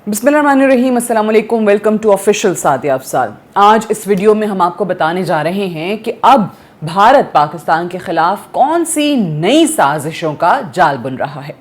बिस्मिल्लाहिर्रहमानिर्रहीम, अस्सलाम वालेकुम, वेलकम टू ऑफिशियल सादिया अफसाल। आज इस वीडियो में हम आपको बताने जा रहे हैं कि अब भारत पाकिस्तान के खिलाफ कौन सी नई साजिशों का जाल बुन रहा है।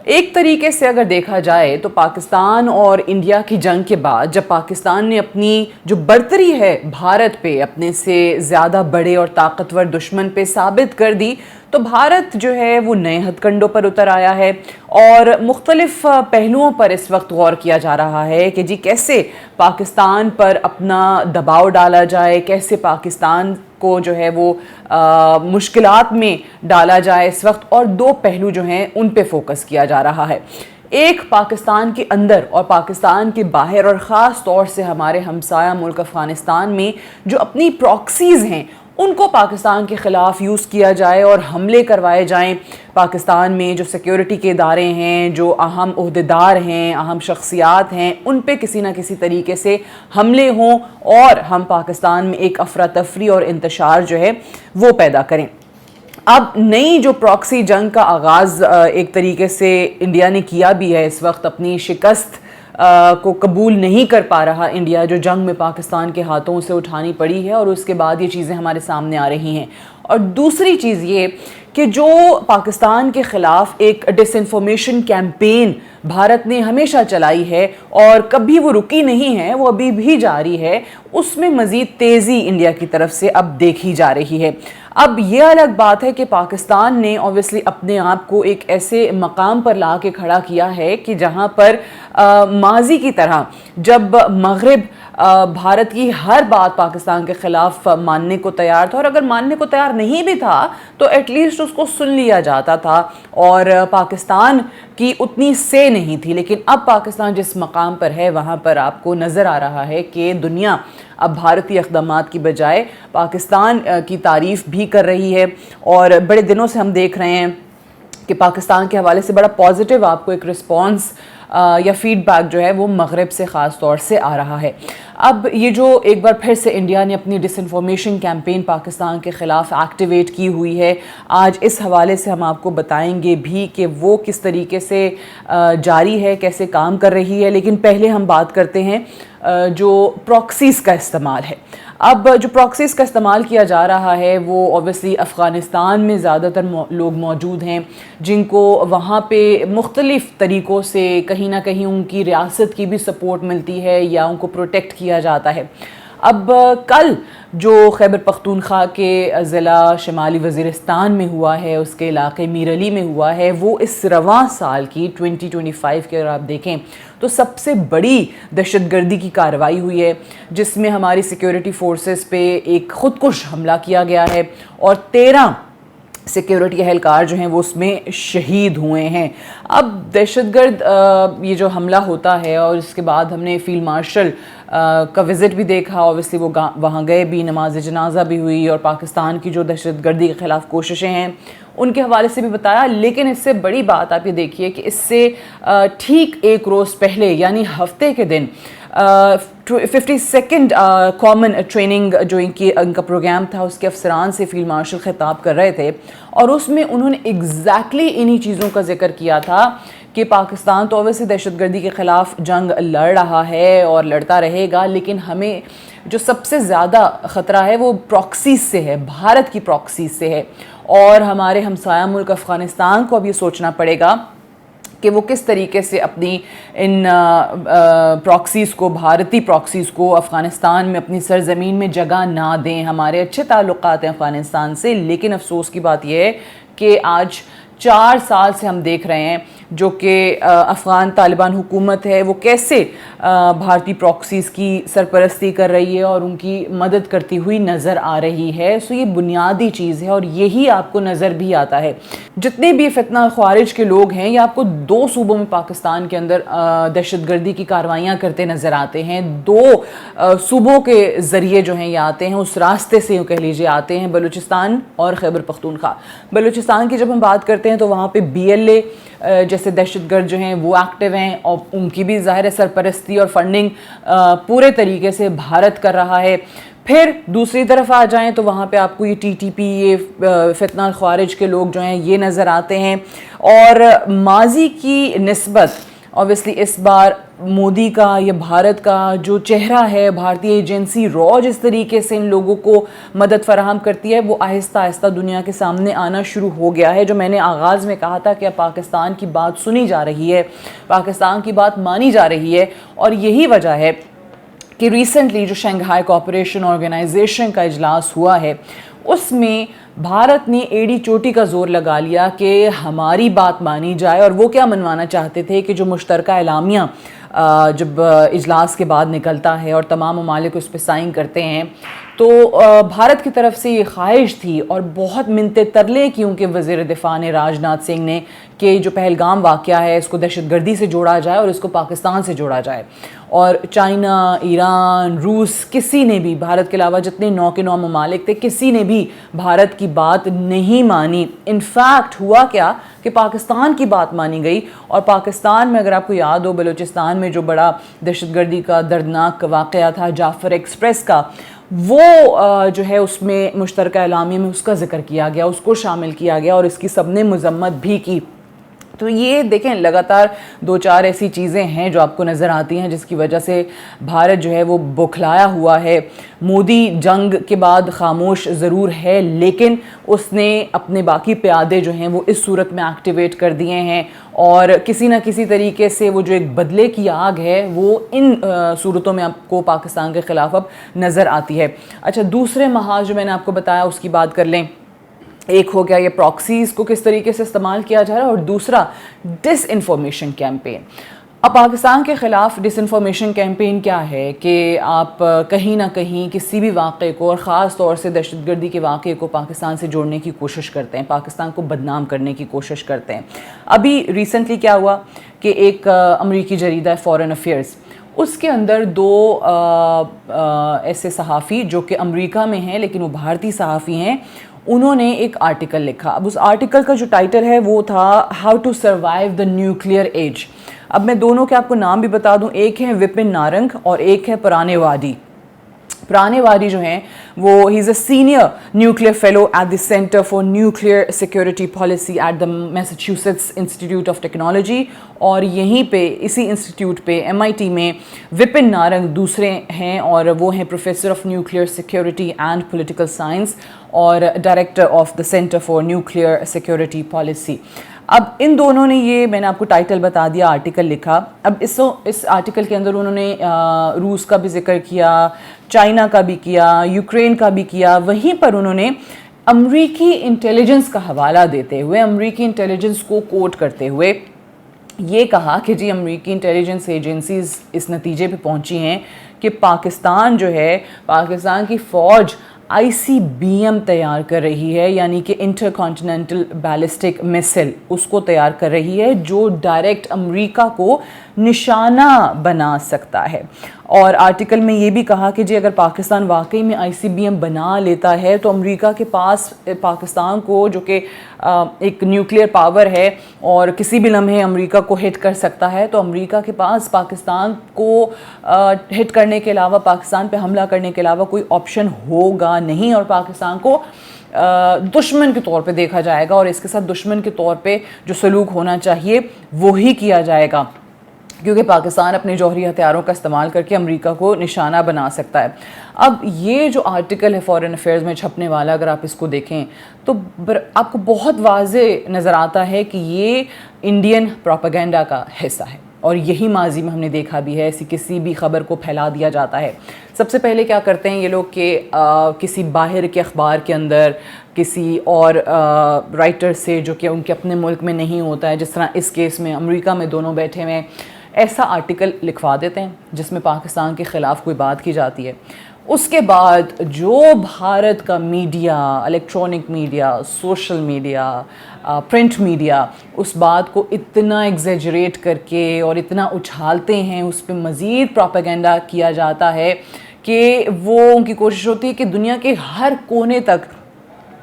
एक तरीके से अगर देखा जाए तो पाकिस्तान और इंडिया की जंग के बाद जब पाकिस्तान ने अपनी जो बढ़तरी है भारत पे, अपने से ज़्यादा बड़े और ताकतवर दुश्मन पे साबित कर दी, तो भारत जो है वो नए हथकंडों पर उतर आया है और मुख्तलिफ पहलुओं पर इस वक्त गौर किया जा रहा है कि जी कैसे पाकिस्तान पर अपना दबाव डाला जाए, कैसे पाकिस्तान को जो है वो मुश्किलात में डाला जाए इस वक्त। और दो पहलू जो हैं उन पे फोकस किया जा रहा है, एक पाकिस्तान के अंदर और पाकिस्तान के बाहर, और ख़ास तौर से हमारे हमसाया मुल्क अफ़गानिस्तान में जो अपनी प्रॉक्सीज़ हैं उनको पाकिस्तान के ख़िलाफ़ यूज़ किया जाए और हमले करवाए जाएं। पाकिस्तान में जो सिक्योरिटी के इदारे हैं, जो अहम ओहदेदार हैं, अहम शख्सियात हैं, उन पे किसी ना किसी तरीके से हमले हों और हम पाकिस्तान में एक अफरा तफरी और इंतशार जो है वो पैदा करें। अब नई जो प्रॉक्सी जंग का आगाज़ एक तरीके से इंडिया ने किया भी है, इस वक्त अपनी शिकस्त को कबूल नहीं कर पा रहा इंडिया, जो जंग में पाकिस्तान के हाथों से उठानी पड़ी है, और उसके बाद ये चीज़ें हमारे सामने आ रही हैं। और दूसरी चीज़ ये कि जो पाकिस्तान के ख़िलाफ़ एक डिसइंफॉर्मेशन कैंपेन भारत ने हमेशा चलाई है और कभी वो रुकी नहीं है, वो अभी भी जारी है, उसमें मज़ीद तेज़ी इंडिया की तरफ से अब देखी जा रही है। अब ये अलग बात है कि पाकिस्तान ने ऑब्वियसली अपने आप को एक ऐसे मकाम पर ला के खड़ा किया है कि जहाँ पर माजी की तरह जब मगरिब भारत की हर बात पाकिस्तान के ख़िलाफ़ मानने को तैयार था, और अगर मानने को तैयार नहीं भी था तो एटलीस्ट उसको सुन लिया जाता था और पाकिस्तान की उतनी से नहीं थी। लेकिन अब पाकिस्तान जिस मकाम पर है वहाँ पर आपको नज़र आ रहा है कि दुनिया अब भारतीय इक़दामात की बजाय पाकिस्तान की तारीफ़ भी कर रही है, और बड़े दिनों से हम देख रहे हैं कि पाकिस्तान के हवाले से बड़ा पॉजिटिव आपको एक रिस्पॉन्स या फीडबैक जो है वो मगरिब से ख़ास तौर से आ रहा है। अब ये जो एक बार फिर से इंडिया ने अपनी डिसइंफॉर्मेशन कैंपेन पाकिस्तान के ख़िलाफ़ एक्टिवेट की हुई है, आज इस हवाले से हम आपको बताएंगे भी कि वो किस तरीके से जारी है, कैसे काम कर रही है। लेकिन पहले हम बात करते हैं जो प्रॉक्सीज़ का इस्तेमाल है। अब जो प्रॉक्सीज़ का इस्तेमाल किया जा रहा है वो ऑब्वियसली अफ़गानिस्तान में ज़्यादातर लोग मौजूद हैं जिनको वहाँ पे मुख्तलिफ़ तरीक़ों से कहीं ना कहीं उनकी रियासत की भी सपोर्ट मिलती है या उनको प्रोटेक्ट किया जाता है। अब कल जो खैबर पख्तूनख्वा के ज़िला शिमाली वज़ीरिस्तान में हुआ है, उसके इलाके मीर अली में हुआ है, वो इस रवां साल की 2025 के अगर आप देखें तो सबसे बड़ी दहशतगर्दी की कार्रवाई हुई है, जिसमें हमारी सिक्योरिटी फोर्सेस पे एक खुदकुश हमला किया गया है और 13 सिक्योरिटी एहलकार जो हैं वो उसमें शहीद हुए हैं। अब दहशतगर्द ये जो हमला होता है और इसके बाद हमने फील्ड मार्शल का विज़िट भी देखा, ऑब्वियसली वो वहाँ गए भी, नमाज जनाजा भी हुई और पाकिस्तान की जो दहशतगर्दी के ख़िलाफ़ कोशिशें हैं उनके हवाले से भी बताया। लेकिन इससे बड़ी बात आप ये देखिए कि इससे ठीक एक रोज़ पहले यानी हफ्ते के दिन 52nd कॉमन ट्रेनिंग जो इनका प्रोग्राम था, उसके अफसरान से फील्ड मार्शल खिताब कर रहे थे और उसमें उन्होंने एग्जैक्टली इन्हीं चीज़ों का जिक्र किया था कि पाकिस्तान तो अवश्य दहशतगर्दी के ख़िलाफ़ जंग लड़ रहा है और लड़ता रहेगा, लेकिन हमें जो सबसे ज़्यादा ख़तरा है वो प्रॉक्सीज़ से है, भारत की प्रॉक्सीज़ से है। और हमारे हमसाया मुल्क अफ़गानिस्तान को अब ये सोचना पड़ेगा कि वो किस तरीके से अपनी इन प्रॉक्सीज़ को, भारतीय प्रॉक्सीज़ को अफ़गानिस्तान में अपनी सरज़मीन में जगह ना दें। हमारे अच्छे ताल्लुक़ात हैं अफ़गानिस्तान से, लेकिन अफसोस की बात यह है कि आज 4 साल से हम देख रहे हैं जो कि अफ़गान तालिबान हुकूमत है वो कैसे भारतीय प्रॉक्सीज़ की सरपरस्ती कर रही है और उनकी मदद करती हुई नज़र आ रही है। सो ये बुनियादी चीज़ है और यही आपको नज़र भी आता है। जितने भी फितना ख्वारिज के लोग हैं ये आपको 2 सूबों में पाकिस्तान के अंदर दहशतगर्दी की कार्रवाइयाँ करते नज़र आते हैं। 2 सूबों के ज़रिए जो हैं ये आते हैं, उस रास्ते से यूँ कह लीजिए आते हैं, बलूचिस्तान और खैबर पख्तूनख्वा। बलूचिस्तान की जब हम बात करते हैं तो वहाँ पे BLA जैसे दहशतगर्द जो हैं वो एक्टिव हैं और उनकी भी ज़ाहिर है सरपरस्ती और फंडिंग पूरे तरीके से भारत कर रहा है। फिर दूसरी तरफ आ जाएं तो वहाँ पे आपको ये TTP, ये फितना ख्वारिज के लोग जो हैं ये नज़र आते हैं। और माजी की निस्बत ऑब्वियसली इस बार मोदी का या भारत का जो चेहरा है, भारतीय एजेंसी रॉ जिस तरीके से इन लोगों को मदद फराहम करती है, वो आहिस्ता आहिस्ता दुनिया के सामने आना शुरू हो गया है। जो मैंने आगाज़ में कहा था कि अब पाकिस्तान की बात सुनी जा रही है, पाकिस्तान की बात मानी जा रही है, और यही वजह है कि रिसेंटली जो शंघाई कोऑपरेशन ऑर्गेनाइजेशन का इजलास हुआ है, उसमें भारत ने एड़ी चोटी का जोर लगा लिया कि हमारी बात मानी जाए। और वो क्या मनवाना चाहते थे कि जो मुश्तरका एलामिया जब इजलास के बाद निकलता है और तमाम ममालिक उस पर साइन करते हैं, तो भारत की तरफ से ये ख्वाहिश थी और बहुत मिन्नतें तरले की उनके वज़ीर दिफा ने, राजनाथ सिंह ने, कि जो पहलगाम वाक़या है इसको दहशतगर्दी से जोड़ा जाए और इसको पाकिस्तान से जोड़ा जाए। और चाइना, ईरान, रूस, किसी ने भी, भारत के अलावा जितने 9 के 9 ममालिक थे, किसी ने भी भारत की बात नहीं मानी। इनफैक्ट हुआ क्या कि पाकिस्तान की बात मानी गई, और पाकिस्तान में अगर आपको याद हो, बलूचिस्तान में जो बड़ा दहशतगर्दी का दर्दनाक वाक़या था जाफर एक्सप्रेस का, वो जो है उसमें मुश्तरका एलामिया में उसका जिक्र किया गया, उसको शामिल किया गया और इसकी सबने मजम्मत भी की। तो ये देखें, लगातार 2-4 ऐसी चीज़ें हैं जो आपको नज़र आती हैं जिसकी वजह से भारत जो है वो बौखलाया हुआ है। मोदी जंग के बाद खामोश ज़रूर है, लेकिन उसने अपने बाकी प्यादे जो हैं वो इस सूरत में एक्टिवेट कर दिए हैं, और किसी न किसी तरीके से वो जो एक बदले की आग है वो इन सूरतों में आपको पाकिस्तान के ख़िलाफ़ अब नज़र आती है। अच्छा, दूसरे महाज जो मैंने आपको बताया उसकी बात कर लें। एक हो गया ये प्रॉक्सीज़ को किस तरीके से इस्तेमाल किया जा रहा है, और दूसरा डिस इन्फॉर्मेशन कैंपेन। अब पाकिस्तान के ख़िलाफ़ डिस इन्फॉर्मेशन कैंपेन क्या है कि आप कहीं ना कहीं किसी भी वाक़े को, और ख़ास तौर से दहशतगर्दी के वाक़े को, पाकिस्तान से जोड़ने की कोशिश करते हैं, पाकिस्तान को बदनाम करने की कोशिश करते हैं। अभी रिसेंटली क्या हुआ कि एक अमरीकी जरीदा फॉरेन अफेयर्स, उसके अंदर 2 ऐसे सहाफ़ी जो कि अमेरिका में हैं लेकिन वो भारतीय सहाफ़ी हैं, उन्होंने एक आर्टिकल लिखा। अब उस आर्टिकल का जो टाइटल है वो था how to survive the nuclear age. अब मैं दोनों के आपको नाम भी बता दूं, एक है विपिन नारंग और एक है पुराने वादी। पुराने वादी जो हैं वो he is a senior nuclear fellow at the centre for nuclear security policy at the Massachusetts institute of technology, और यहीं पे इसी इंस्टीट्यूट पे MIT में विपिन नारंग दूसरे हैं, और वो हैं professor of nuclear security and political science और director of the centre for nuclear security policy. अब इन दोनों ने, ये मैंने आपको टाइटल बता दिया, आर्टिकल लिखा। अब इस आर्टिकल के अंदर उन्होंने रूस का भी जिक्र किया, चाइना का भी किया, यूक्रेन का भी किया। वहीं पर उन्होंने अमरीकी इंटेलिजेंस का हवाला देते हुए, अमरीकी इंटेलिजेंस को कोट करते हुए ये कहा कि जी अमरीकी इंटेलिजेंस एजेंसीज इस नतीजे पे पहुंची हैं कि पाकिस्तान जो है, पाकिस्तान की फ़ौज ICBM तैयार कर रही है, यानी कि इंटर कॉन्टिनेंटल बैलिस्टिक मिसाइल, उसको तैयार कर रही है जो डायरेक्ट अमेरिका को निशाना बना सकता है। और आर्टिकल में ये भी कहा कि जी अगर पाकिस्तान वाकई में ICBM बना लेता है तो अमेरिका के पास, पाकिस्तान को जो कि एक न्यूक्लियर पावर है और किसी भी लम्हे अमेरिका को हिट कर सकता है, तो अमेरिका के पास पाकिस्तान को हिट करने के अलावा, पाकिस्तान पे हमला करने के अलावा कोई ऑप्शन होगा नहीं, और पाकिस्तान को दुश्मन के तौर पे देखा जाएगा, और इसके साथ दुश्मन के तौर पे जो सलूक होना चाहिए वो ही किया जाएगा, क्योंकि पाकिस्तान अपने जौहरी हथियारों का इस्तेमाल करके अमेरिका को निशाना बना सकता है। अब ये जो आर्टिकल है फॉरेन अफेयर्स में छपने वाला, अगर आप इसको देखें तो आपको बहुत वाज़े नज़र आता है कि ये इंडियन प्रोपेगेंडा का हिस्सा है, और यही माजी में हमने देखा भी है। ऐसी किसी भी ख़बर को फैला दिया जाता है। सबसे पहले क्या करते हैं ये लोग कि किसी बाहर के अखबार के अंदर किसी और राइटर से जो कि उनके अपने मुल्क में नहीं होता है, जिस तरह इस केस में अमेरिका में दोनों बैठे हुए हैं, ऐसा आर्टिकल लिखवा देते हैं जिसमें पाकिस्तान के ख़िलाफ़ कोई बात की जाती है। उसके बाद जो भारत का media, electronic media, social media, print media उस बात को इतना एग्जेजरेट करके और इतना उछालते हैं, उस पर मज़ीद प्रोपेगेंडा किया जाता है कि वो उनकी कोशिश होती है कि दुनिया के हर कोने तक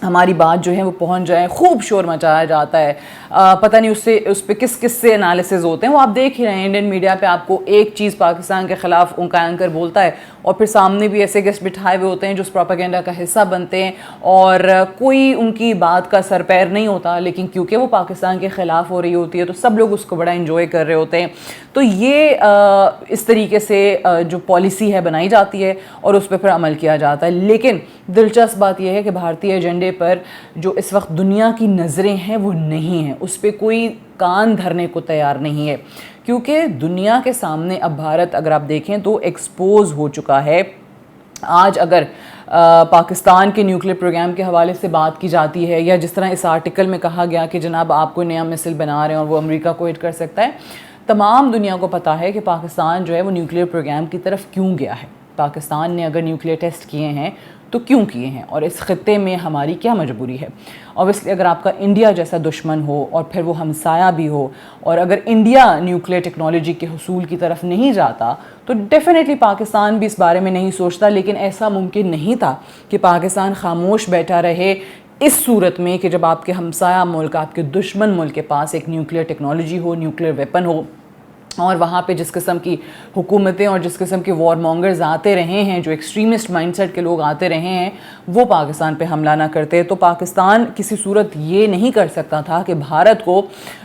हमारी बात जो है वो पहुंच जाए। खूब शोर मचाया जाता है, पता नहीं उस पे किस किस से एनालिसिस होते हैं, वो आप देख ही रहे हैं। इंडियन मीडिया पे आपको एक चीज़ पाकिस्तान के ख़िलाफ़ उनका एंकर बोलता है और फिर सामने भी ऐसे गेस्ट बिठाए हुए होते हैं जो उस प्रोपेगेंडा का हिस्सा बनते हैं और कोई उनकी बात का सर पैर नहीं होता, लेकिन क्योंकि वो पाकिस्तान के ख़िलाफ़ हो रही होती है तो सब लोग उसको बड़ा इंजॉय कर रहे होते हैं। तो ये इस तरीके से जो पॉलिसी है बनाई जाती है और उस पर फिर अमल किया जाता है। लेकिन दिलचस्प बात यह है कि भारतीय एजेंडे पर जो इस वक्त दुनिया की नज़रें हैं वो नहीं हैं, उस पर कोई कान धरने को तैयार नहीं है, क्योंकि दुनिया के सामने अब भारत अगर आप देखें तो एक्सपोज हो चुका है। आज अगर पाकिस्तान के न्यूक्लियर प्रोग्राम के हवाले से बात की जाती है, या जिस तरह इस आर्टिकल में कहा गया कि जनाब आप कोई नया मिसाइल बना रहे हैं और वो अमेरिका को हिट कर सकता है, तमाम दुनिया को पता है कि पाकिस्तान जो है वो न्यूक्लियर प्रोग्राम की तरफ क्यों गया है। पाकिस्तान ने अगर न्यूक्लियर टेस्ट किए हैं तो क्यों किए हैं और इस खित्ते में हमारी क्या मजबूरी है। ऑब्वियसली अगर आपका इंडिया जैसा दुश्मन हो और फिर वो हमसाया भी हो, और अगर इंडिया न्यूक्लियर टेक्नोलॉजी के हुसूल की तरफ नहीं जाता तो डेफिनेटली पाकिस्तान भी इस बारे में नहीं सोचता। लेकिन ऐसा मुमकिन नहीं था कि पाकिस्तान खामोश बैठा रहे इस सूरत में कि जब आपके हमसाया मुल्क, आपके दुश्मन मुल्क के पास एक न्यूक्लियर टेक्नोलॉजी हो, न्यूक्लियर वेपन हो, और वहाँ पे जिस किस्म की हुकूमतें और जिस किस्म के वॉर मॉन्गर्स आते रहे हैं, जो एक्सट्रीमिस्ट माइंडसेट के लोग आते रहे हैं, वो पाकिस्तान पे हमला ना करते तो पाकिस्तान किसी सूरत ये नहीं कर सकता था कि भारत को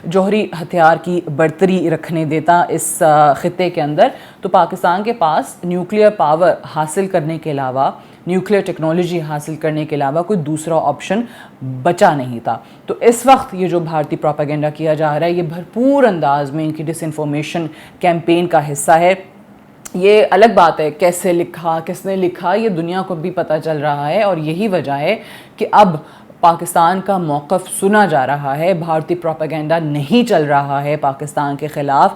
जौहरी हथियार की बढ़तरी रखने देता इस खित्ते के अंदर। तो पाकिस्तान के पास न्यूक्लियर पावर हासिल करने के अलावा, न्यूक्लियर टेक्नोलॉजी हासिल करने के अलावा कोई दूसरा ऑप्शन बचा नहीं था। तो इस वक्त ये जो भारतीय प्रोपेगेंडा किया जा रहा है, ये भरपूर अंदाज में इनकी डिसइंफॉर्मेशन कैंपेन का हिस्सा है। ये अलग बात है कैसे लिखा, किसने लिखा, ये दुनिया को भी पता चल रहा है, और यही वजह है कि अब पाकिस्तान का मौक़िफ़ सुना जा रहा है, भारतीय प्रोपेगेंडा नहीं चल रहा है पाकिस्तान के ख़िलाफ़।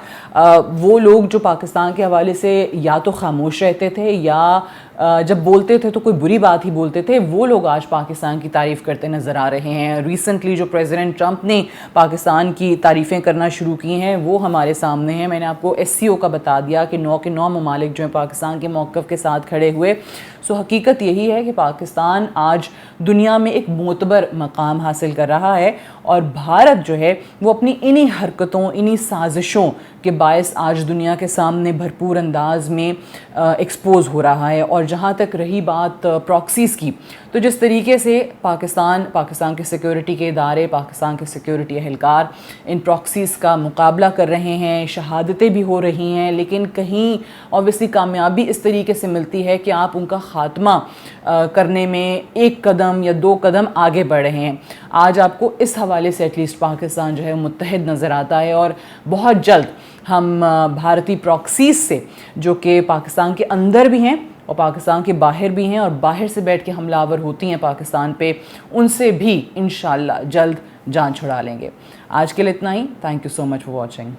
वो लोग जो पाकिस्तान के हवाले से या तो खामोश रहते थे या जब बोलते थे तो कोई बुरी बात ही बोलते थे, वो लोग आज पाकिस्तान की तारीफ़ करते नज़र आ रहे हैं। रिसेंटली जो प्रेसिडेंट ट्रंप ने पाकिस्तान की तारीफ़ें करना शुरू की हैं वो हमारे सामने हैं। मैंने आपको SCO का बता दिया कि 9 के 9 ममालिक जो हैं पाकिस्तान के मौक़िफ़ के साथ खड़े हुए। सो हकीकत यही है कि पाकिस्तान आज दुनिया में एक मोतबर मकाम हासिल कर रहा है, और भारत जो है वो अपनी इन्हीं हरकतों, इन्हीं साजिशों के बायस आज दुनिया के सामने भरपूर अंदाज में एक्सपोज हो रहा है। और जहाँ तक रही बात प्रॉक्सीज़ की, तो जिस तरीके से पाकिस्तान के सिक्योरिटी के इदारे, पाकिस्तान के सिक्योरिटी अहलकार इन प्रॉक्सीज़ का मुकाबला कर रहे हैं, शहादतें भी हो रही हैं, लेकिन कहीं ऑब्वियसली कामयाबी इस तरीके से मिलती है कि आप उनका ख़ात्मा करने में एक कदम या 2 कदम आगे बढ़ रहे हैं। आज आपको इस हवाले से एटलीस्ट पाकिस्तान जो है मुत्तहिद नज़र आता है, और बहुत जल्द हम भारतीय प्रॉक्सीज़ से, जो कि पाकिस्तान के अंदर भी हैं और पाकिस्तान के बाहर भी हैं और बाहर से बैठ के हमलावर होती हैं पाकिस्तान पे, उनसे भी इंशाल्लाह जल्द जान छुड़ा लेंगे। आज के लिए इतना ही। Thank you so much for watching.